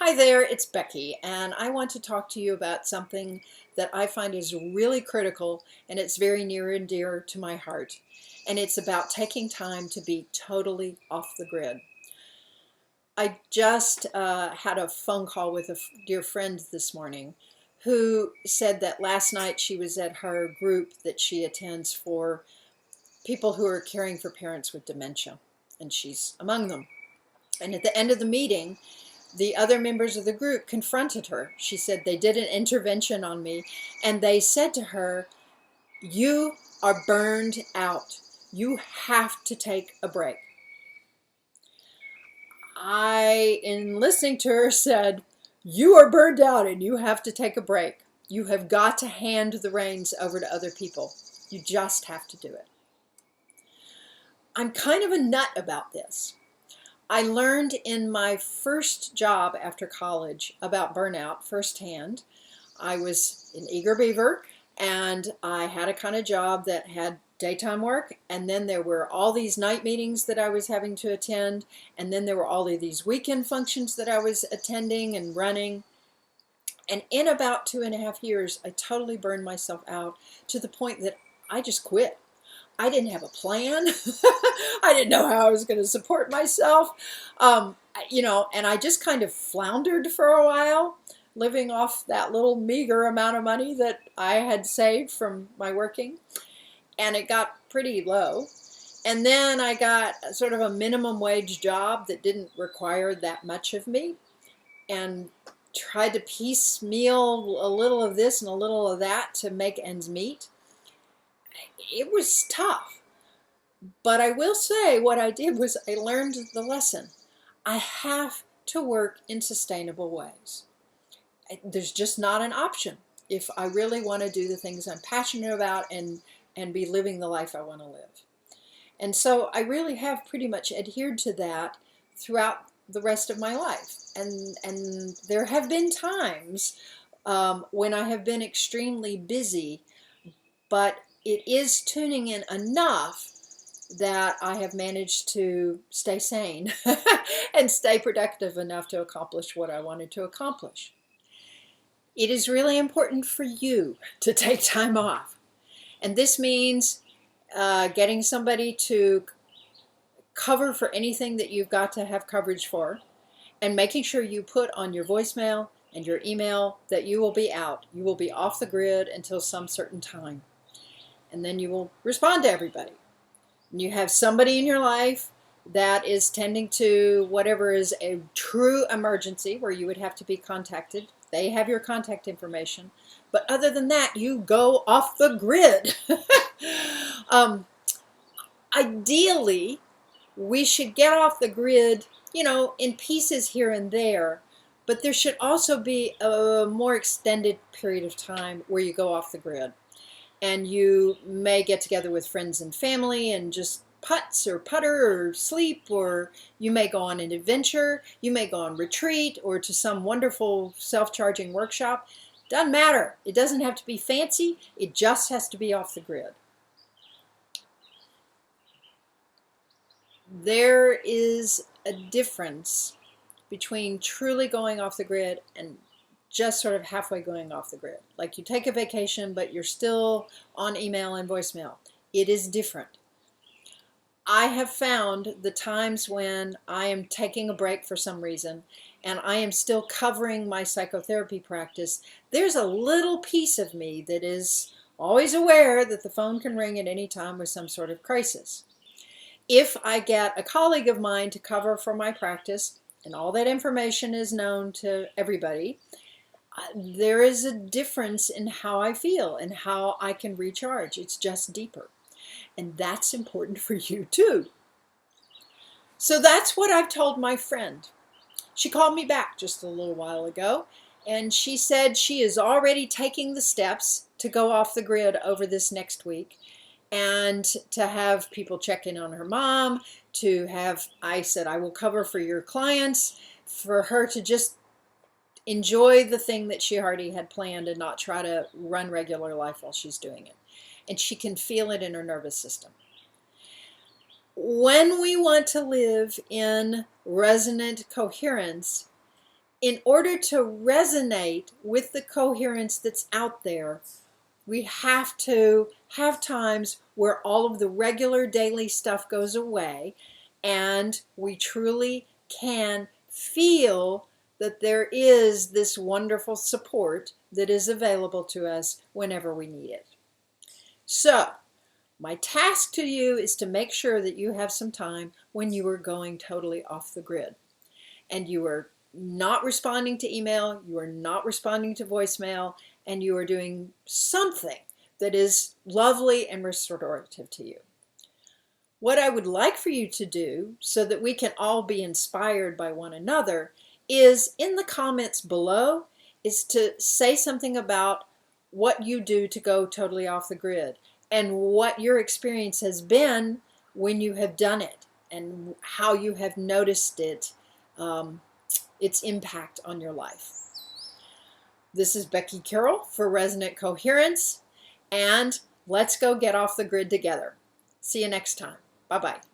Hi there, it's Becky, and I want to talk to you about something that I find is really critical and it's very near and dear to my heart. And it's about taking time to be totally off the grid. I just had a phone call with a dear friend this morning who said that last night she was at her group that she attends for people who are caring for parents with dementia, and she's among them. And at the end of the meeting, the other members of the group confronted her. She said they did an intervention on me, and they said to her, "You are burned out. You have to take a break." I, in listening to her, said, "You are burned out and you have to take a break. You have got to hand the reins over to other people. You just have to do it." I'm kind of a nut about this. I learned in my first job after college about burnout firsthand. I was an eager beaver, and I had a kind of job that had daytime work, and then there were all these night meetings that I was having to attend, and then there were all of these weekend functions that I was attending and running. And in about 2.5 years, I totally burned myself out to the point that I just quit. I didn't have a plan. I didn't know how I was going to support myself. And I just kind of floundered for a while, living off that little meager amount of money that I had saved from my working. And it got pretty low. And then I got sort of a minimum wage job that didn't require that much of me, and tried to piecemeal a little of this and a little of that to make ends meet. It was tough. But I will say what I did was I learned the lesson. I have to work in sustainable ways. There's just not an option if I really want to do the things I'm passionate about and be living the life I want to live. And so I really have pretty much adhered to that throughout the rest of my life. And there have been times when I have been extremely busy, but it is tuning in enough that I have managed to stay sane and stay productive enough to accomplish what I wanted to accomplish. It is really important for you to take time off. And this means getting somebody to cover for anything that you've got to have coverage for, and making sure you put on your voicemail and your email that you will be out. You will be off the grid until some certain time. And then you will respond to everybody. And you have somebody in your life that is tending to whatever is a true emergency where you would have to be contacted. They have your contact information. But other than that, you go off the grid. Ideally, we should get off the grid, in pieces here and there. But there should also be a more extended period of time where you go off the grid. And you may get together with friends and family and just putz or putter or sleep, or you may go on an adventure, you may go on retreat or to some wonderful self-charging workshop. Doesn't matter. It doesn't have to be fancy. It just has to be off the grid. There is a difference between truly going off the grid and just sort of halfway going off the grid. Like you take a vacation, but you're still on email and voicemail. It is different. I have found the times when I am taking a break for some reason and I am still covering my psychotherapy practice, there's a little piece of me that is always aware that the phone can ring at any time with some sort of crisis. If I get a colleague of mine to cover for my practice, and all that information is known to everybody, there is a difference in how I feel and how I can recharge. It's just deeper. And that's important for you too. So that's what I've told my friend. She called me back just a little while ago, and she said she is already taking the steps to go off the grid over this next week, and to have people check in on her mom, I said, I will cover for your clients, for her to just enjoy the thing that she already had planned and not try to run regular life while she's doing it. And she can feel it in her nervous system. When we want to live in resonant coherence, in order to resonate with the coherence that's out there, we have to have times where all of the regular daily stuff goes away and we truly can feel that there is this wonderful support that is available to us whenever we need it. So, my task to you is to make sure that you have some time when you are going totally off the grid and you are not responding to email, you are not responding to voicemail, and you are doing something that is lovely and restorative to you. What I would like for you to do so that we can all be inspired by one another is in the comments below is to say something about what you do to go totally off the grid and what your experience has been when you have done it and how you have noticed it, its impact on your life. This is Becky Carroll for Resonant Coherence, and let's go get off the grid together. See you next time. Bye-bye.